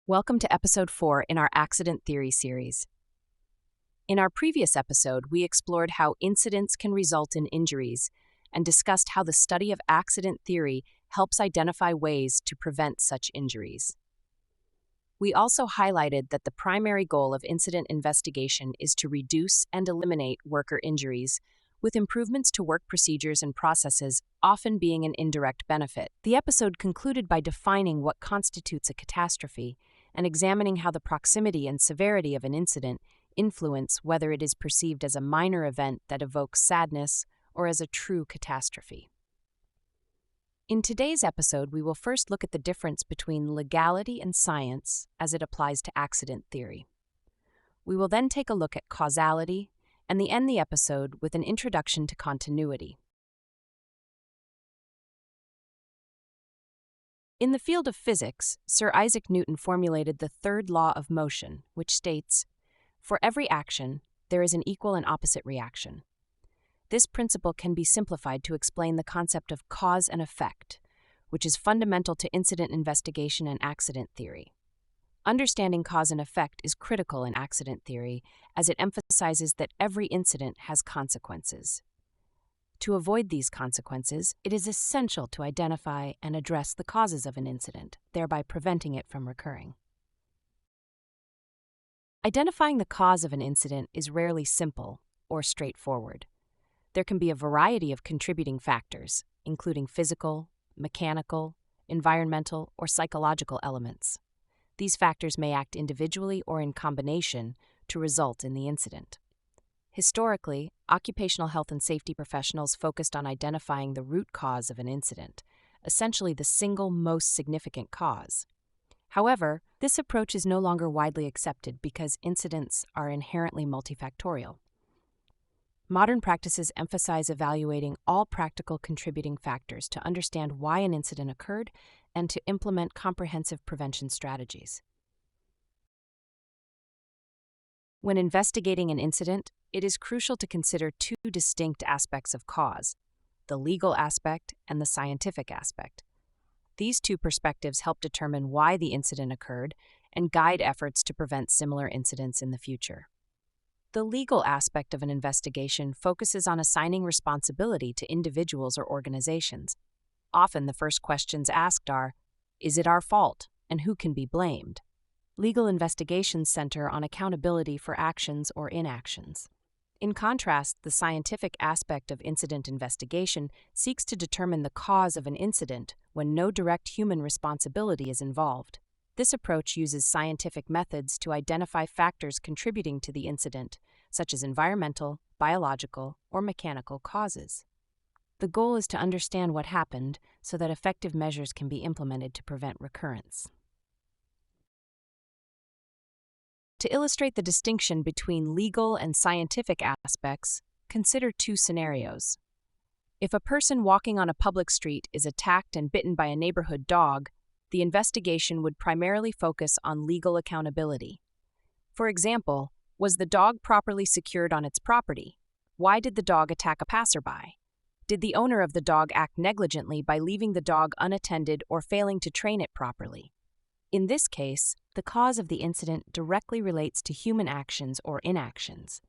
Welcome to Episode 4 in our Accident Theory series. In our previous episode, we explored how incidents can result in injuries and discussed how the study of accident theory helps identify ways to prevent such injuries. We also highlighted that the primary goal of incident investigation is to reduce and eliminate worker injuries, with improvements to work procedures and processes often being an indirect benefit. The episode concluded by defining what constitutes a catastrophe and examining how the proximity and severity of an incident influence whether it is perceived as a minor event that evokes sadness or as a true catastrophe. In today's episode, we will first look at the difference between legality and science as it applies to accident theory. We will then take a look at causality and end the episode with an introduction to continuity. In the field of physics, Sir Isaac Newton formulated the third law of motion, which states, "For every action, there is an equal and opposite reaction." This principle can be simplified to explain the concept of cause and effect, which is fundamental to incident investigation and accident theory. Understanding cause and effect is critical in accident theory, as it emphasizes that every incident has consequences. To avoid these consequences, it is essential to identify and address the causes of an incident, thereby preventing it from recurring. Identifying the cause of an incident is rarely simple or straightforward. There can be a variety of contributing factors, including physical, mechanical, environmental, or psychological elements. These factors may act individually or in combination to result in the incident. Historically, occupational health and safety professionals focused on identifying the root cause of an incident, essentially the single most significant cause. However, this approach is no longer widely accepted because incidents are inherently multifactorial. Modern practices emphasize evaluating all practical contributing factors to understand why an incident occurred and to implement comprehensive prevention strategies. When investigating an incident, it is crucial to consider two distinct aspects of cause, the legal aspect and the scientific aspect. These two perspectives help determine why the incident occurred and guide efforts to prevent similar incidents in the future. The legal aspect of an investigation focuses on assigning responsibility to individuals or organizations. Often the first questions asked are, "Is it our fault?" and "Who can be blamed?" Legal investigations center on accountability for actions or inactions. In contrast, the scientific aspect of incident investigation seeks to determine the cause of an incident when no direct human responsibility is involved. This approach uses scientific methods to identify factors contributing to the incident, such as environmental, biological, or mechanical causes. The goal is to understand what happened so that effective measures can be implemented to prevent recurrence. To illustrate the distinction between legal and scientific aspects, consider two scenarios. If a person walking on a public street is attacked and bitten by a neighborhood dog, the investigation would primarily focus on legal accountability. For example, was the dog properly secured on its property? Why did the dog attack a passerby? Did the owner of the dog act negligently by leaving the dog unattended or failing to train it properly? In this case, the cause of the incident directly relates to human actions or inactions,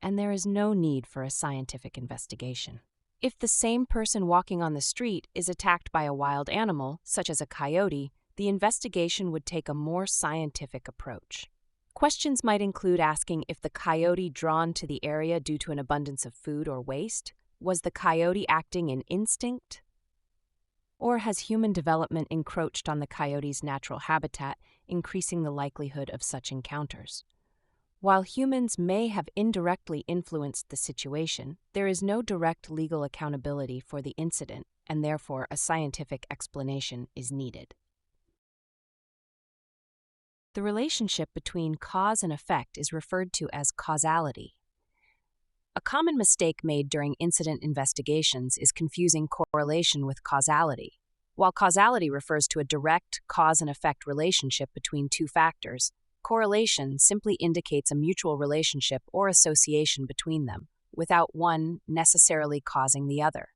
and there is no need for a scientific investigation. If the same person walking on the street is attacked by a wild animal, such as a coyote, the investigation would take a more scientific approach. Questions might include asking if the coyote drawn to the area due to an abundance of food or waste, was the coyote acting in instinct? Or has human development encroached on the coyote's natural habitat, increasing the likelihood of such encounters? While humans may have indirectly influenced the situation, there is no direct legal accountability for the incident, and therefore a scientific explanation is needed. The relationship between cause and effect is referred to as causality. A common mistake made during incident investigations is confusing correlation with causality. While causality refers to a direct cause and effect relationship between two factors, correlation simply indicates a mutual relationship or association between them, without one necessarily causing the other.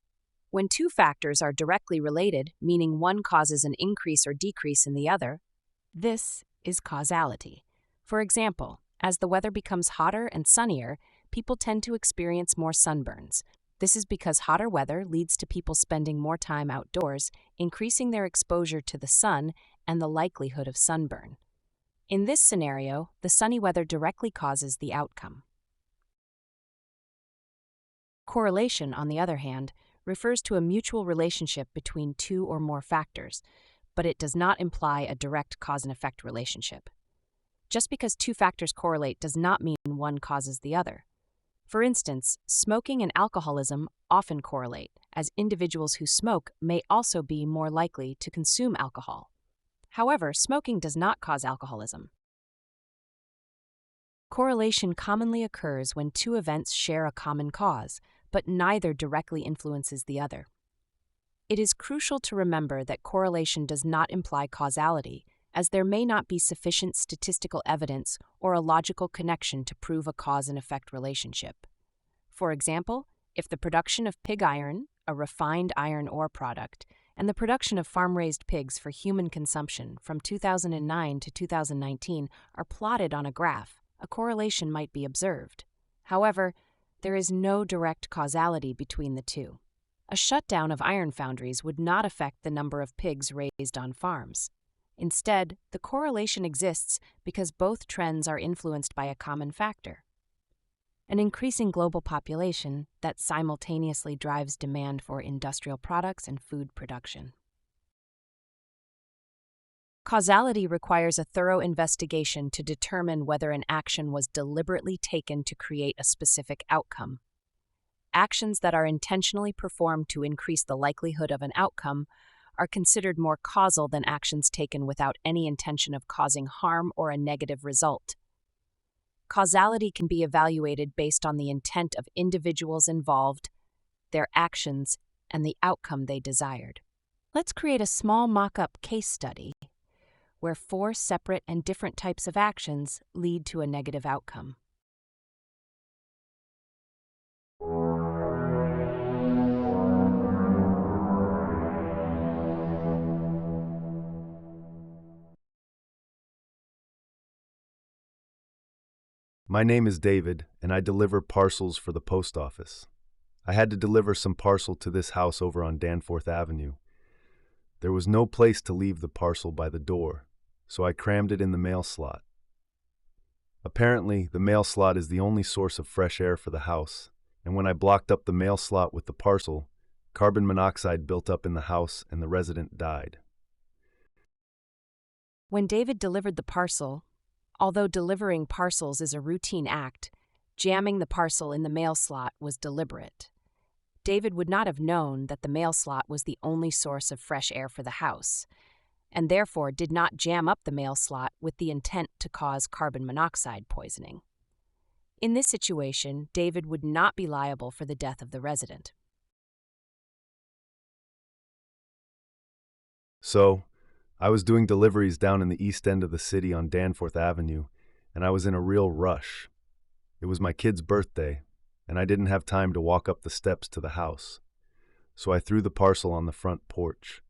When two factors are directly related, meaning one causes an increase or decrease in the other, this is causality. For example, as the weather becomes hotter and sunnier, people tend to experience more sunburns. This is because hotter weather leads to people spending more time outdoors, increasing their exposure to the sun and the likelihood of sunburn. In this scenario, the sunny weather directly causes the outcome. Correlation, on the other hand, refers to a mutual relationship between two or more factors, but it does not imply a direct cause and effect relationship. Just because two factors correlate does not mean one causes the other. For instance, smoking and alcoholism often correlate, as individuals who smoke may also be more likely to consume alcohol. However, smoking does not cause alcoholism. Correlation commonly occurs when two events share a common cause, but neither directly influences the other. It is crucial to remember that correlation does not imply causality, as there may not be sufficient statistical evidence or a logical connection to prove a cause and effect relationship. For example, if the production of pig iron, a refined iron ore product, and the production of farm-raised pigs for human consumption from 2009 to 2019 are plotted on a graph, a correlation might be observed. However, there is no direct causality between the two. A shutdown of iron foundries would not affect the number of pigs raised on farms. Instead, the correlation exists because both trends are influenced by a common factor: an increasing global population that simultaneously drives demand for industrial products and food production. Causality requires a thorough investigation to determine whether an action was deliberately taken to create a specific outcome. Actions that are intentionally performed to increase the likelihood of an outcome are considered more causal than actions taken without any intention of causing harm or a negative result. Causality can be evaluated based on the intent of individuals involved, their actions, and the outcome they desired. Let's create a small mock-up case study where 4 separate and different types of actions lead to a negative outcome. My name is David, and I deliver parcels for the post office. I had to deliver some parcel to this house over on Danforth Avenue. There was no place to leave the parcel by the door, so I crammed it in the mail slot. Apparently, the mail slot is the only source of fresh air for the house, and when I blocked up the mail slot with the parcel, carbon monoxide built up in the house and the resident died. When David delivered the parcel, although delivering parcels is a routine act, jamming the parcel in the mail slot was deliberate. David would not have known that the mail slot was the only source of fresh air for the house, and therefore did not jam up the mail slot with the intent to cause carbon monoxide poisoning. In this situation, David would not be liable for the death of the resident. So, I was doing deliveries down in the east end of the city on Danforth Avenue, and I was in a real rush. It was my kid's birthday, and I didn't have time to walk up the steps to the house. So I threw the parcel on the front porch.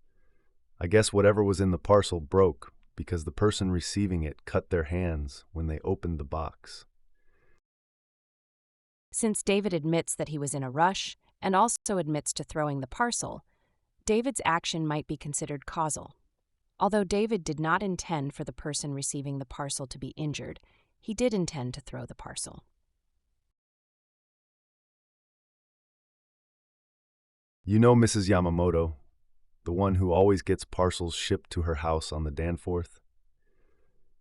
I guess whatever was in the parcel broke because the person receiving it cut their hands when they opened the box. Since David admits that he was in a rush and also admits to throwing the parcel, David's action might be considered causal. Although David did not intend for the person receiving the parcel to be injured, he did intend to throw the parcel. You know Mrs. Yamamoto, the one who always gets parcels shipped to her house on the Danforth?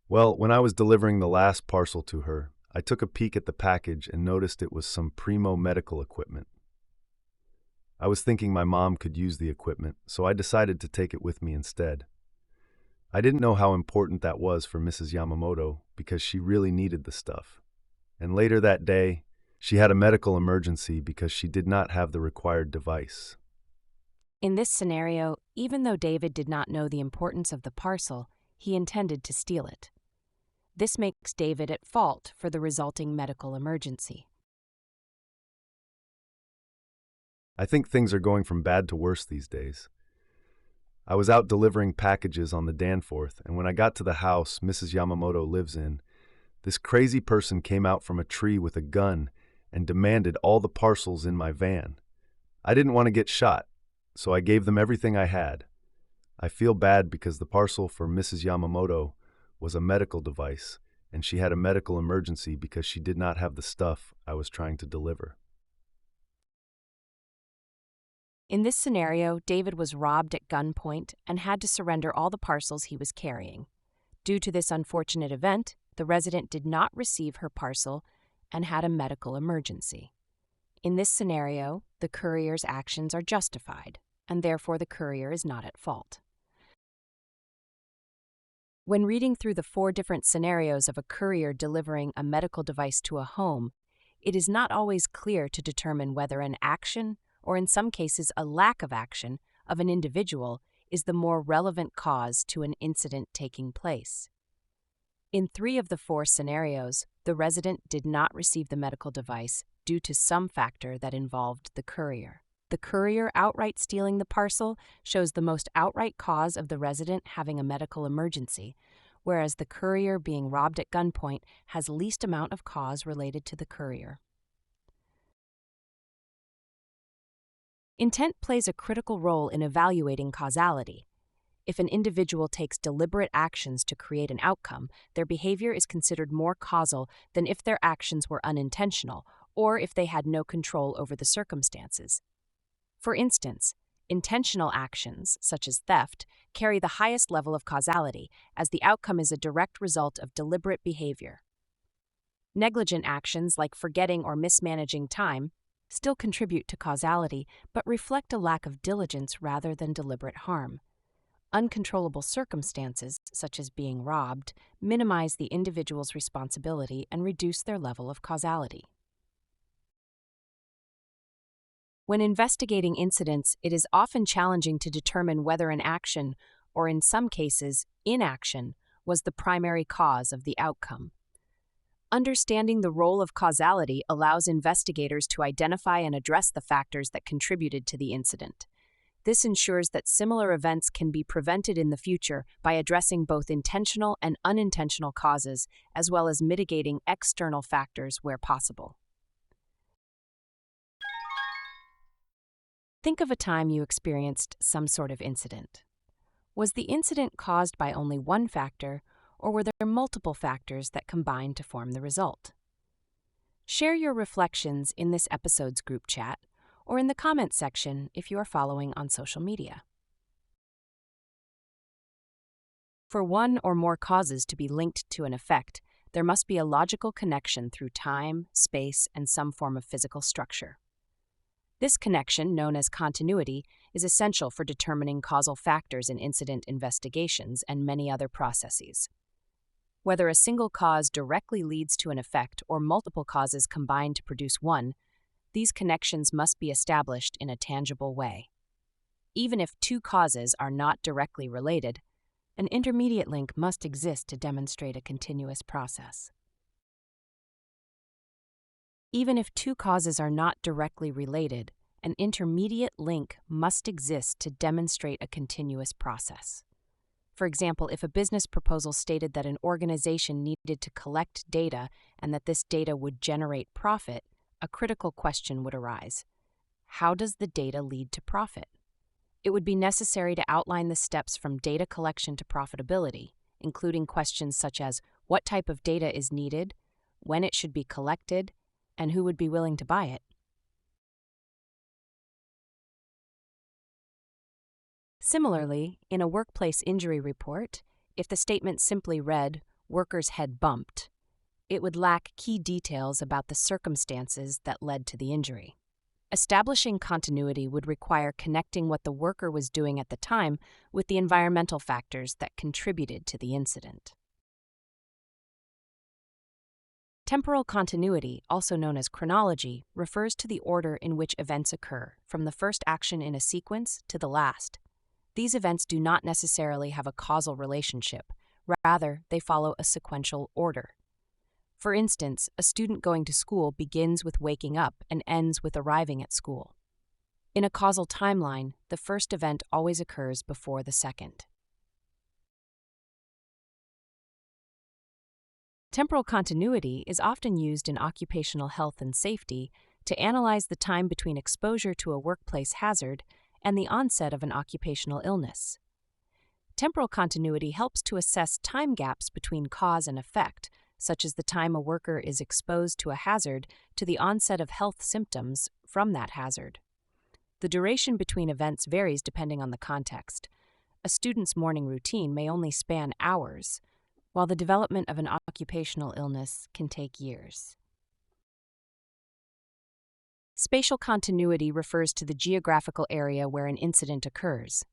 Well, when I was delivering the last parcel to her, I took a peek at the package and noticed it was some primo medical equipment. I was thinking my mom could use the equipment, so I decided to take it with me instead. I didn't know how important that was for Mrs. Yamamoto because she really needed the stuff. And later that day, she had a medical emergency because she did not have the required device. In this scenario, even though David did not know the importance of the parcel, he intended to steal it. This makes David at fault for the resulting medical emergency. I think things are going from bad to worse these days. I was out delivering packages on the Danforth, and when I got to the house Mrs. Yamamoto lives in, this crazy person came out from a tree with a gun and demanded all the parcels in my van. I didn't want to get shot, so I gave them everything I had. I feel bad because the parcel for Mrs. Yamamoto was a medical device, and she had a medical emergency because she did not have the stuff I was trying to deliver. In this scenario, David was robbed at gunpoint and had to surrender all the parcels he was carrying. Due to this unfortunate event, the resident did not receive her parcel and had a medical emergency. In this scenario, the courier's actions are justified, and therefore the courier is not at fault. When reading through the 4 different scenarios of a courier delivering a medical device to a home, it is not always clear to determine whether an action, or in some cases a lack of action, of an individual is the more relevant cause to an incident taking place. In 3 of the 4 scenarios, the resident did not receive the medical device due to some factor that involved the courier. The courier outright stealing the parcel shows the most outright cause of the resident having a medical emergency, whereas the courier being robbed at gunpoint has least amount of cause related to the courier. Intent plays a critical role in evaluating causality. If an individual takes deliberate actions to create an outcome, their behavior is considered more causal than if their actions were unintentional or if they had no control over the circumstances. For instance, intentional actions, such as theft, carry the highest level of causality, as the outcome is a direct result of deliberate behavior. Negligent actions like forgetting or mismanaging time still contribute to causality, but reflect a lack of diligence rather than deliberate harm. Uncontrollable circumstances, such as being robbed, minimize the individual's responsibility and reduce their level of causality. When investigating incidents, it is often challenging to determine whether an action, or in some cases, inaction, was the primary cause of the outcome. Understanding the role of causality allows investigators to identify and address the factors that contributed to the incident. This ensures that similar events can be prevented in the future by addressing both intentional and unintentional causes, as well as mitigating external factors where possible. Think of a time you experienced some sort of incident. Was the incident caused by only one factor, or were there multiple factors that combined to form the result? Share your reflections in this episode's group chat or in the comments section if you are following on social media. For one or more causes to be linked to an effect, there must be a logical connection through time, space, and some form of physical structure. This connection, known as continuity, is essential for determining causal factors in incident investigations and many other processes. Whether a single cause directly leads to an effect or multiple causes combine to produce one, these connections must be established in a tangible way. Even if 2 causes are not directly related, an intermediate link must exist to demonstrate a continuous process. Even if 2 causes are not directly related, an intermediate link must exist to demonstrate a continuous process. For example, if a business proposal stated that an organization needed to collect data and that this data would generate profit, a critical question would arise. How does the data lead to profit? It would be necessary to outline the steps from data collection to profitability, including questions such as what type of data is needed, when it should be collected, and who would be willing to buy it. Similarly, in a workplace injury report, if the statement simply read, "worker's head bumped," it would lack key details about the circumstances that led to the injury. Establishing continuity would require connecting what the worker was doing at the time with the environmental factors that contributed to the incident. Temporal continuity, also known as chronology, refers to the order in which events occur, from the first action in a sequence to the last. These events do not necessarily have a causal relationship. Rather, they follow a sequential order. For instance, a student going to school begins with waking up and ends with arriving at school. In a causal timeline, the first event always occurs before the second. Temporal continuity is often used in occupational health and safety to analyze the time between exposure to a workplace hazard and the onset of an occupational illness. Temporal continuity helps to assess time gaps between cause and effect, such as the time a worker is exposed to a hazard to the onset of health symptoms from that hazard. The duration between events varies depending on the context. A student's morning routine may only span hours, while the development of an occupational illness can take years. Spatial continuity refers to the geographical area where an incident occurs.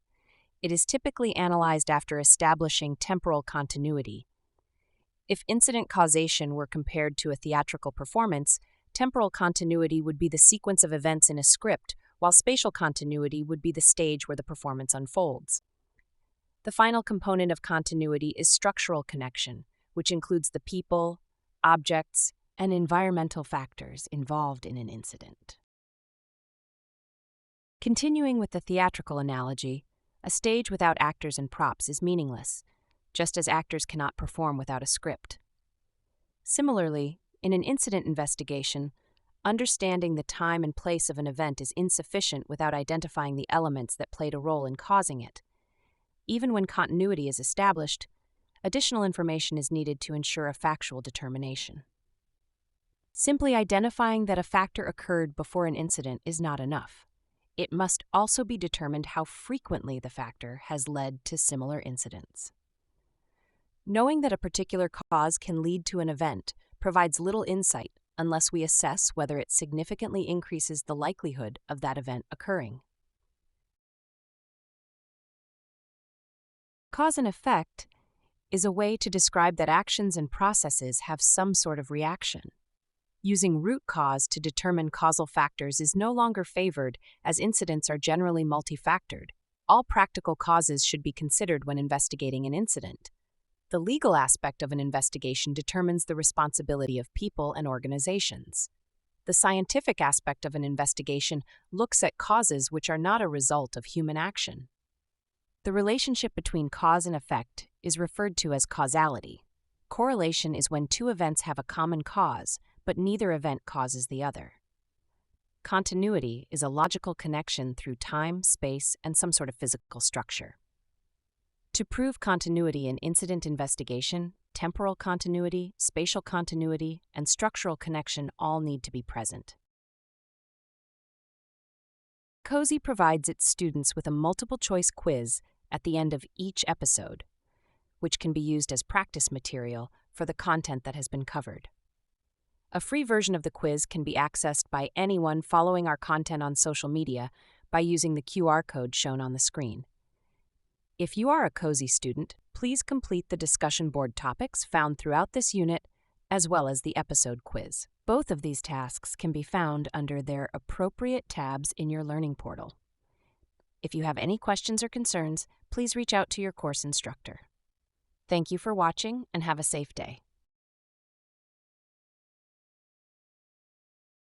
It is typically analyzed after establishing temporal continuity. If incident causation were compared to a theatrical performance, temporal continuity would be the sequence of events in a script, while spatial continuity would be the stage where the performance unfolds. The final component of continuity is structural connection, which includes the people, objects, and environmental factors involved in an incident. Continuing with the theatrical analogy, a stage without actors and props is meaningless, just as actors cannot perform without a script. Similarly, in an incident investigation, understanding the time and place of an event is insufficient without identifying the elements that played a role in causing it. Even when continuity is established, additional information is needed to ensure a factual determination. Simply identifying that a factor occurred before an incident is not enough. It must also be determined how frequently the factor has led to similar incidents. Knowing that a particular cause can lead to an event provides little insight unless we assess whether it significantly increases the likelihood of that event occurring. Cause and effect is a way to describe that actions and processes have some sort of reaction. Using root cause to determine causal factors is no longer favored, as incidents are generally multifactored. All practical causes should be considered when investigating an incident. The legal aspect of an investigation determines the responsibility of people and organizations. The scientific aspect of an investigation looks at causes which are not a result of human action. The relationship between cause and effect is referred to as causality. Correlation is when two events have a common cause, but neither event causes the other. Continuity is a logical connection through time, space, and some sort of physical structure. To prove continuity in incident investigation, temporal continuity, spatial continuity, and structural connection all need to be present. COHSI provides its students with a multiple-choice quiz at the end of each episode, which can be used as practice material for the content that has been covered. A free version of the quiz can be accessed by anyone following our content on social media by using the QR code shown on the screen. If you are a COHSI student, please complete the discussion board topics found throughout this unit, as well as the episode quiz. Both of these tasks can be found under their appropriate tabs in your learning portal. If you have any questions or concerns, please reach out to your course instructor. Thank you for watching and have a safe day.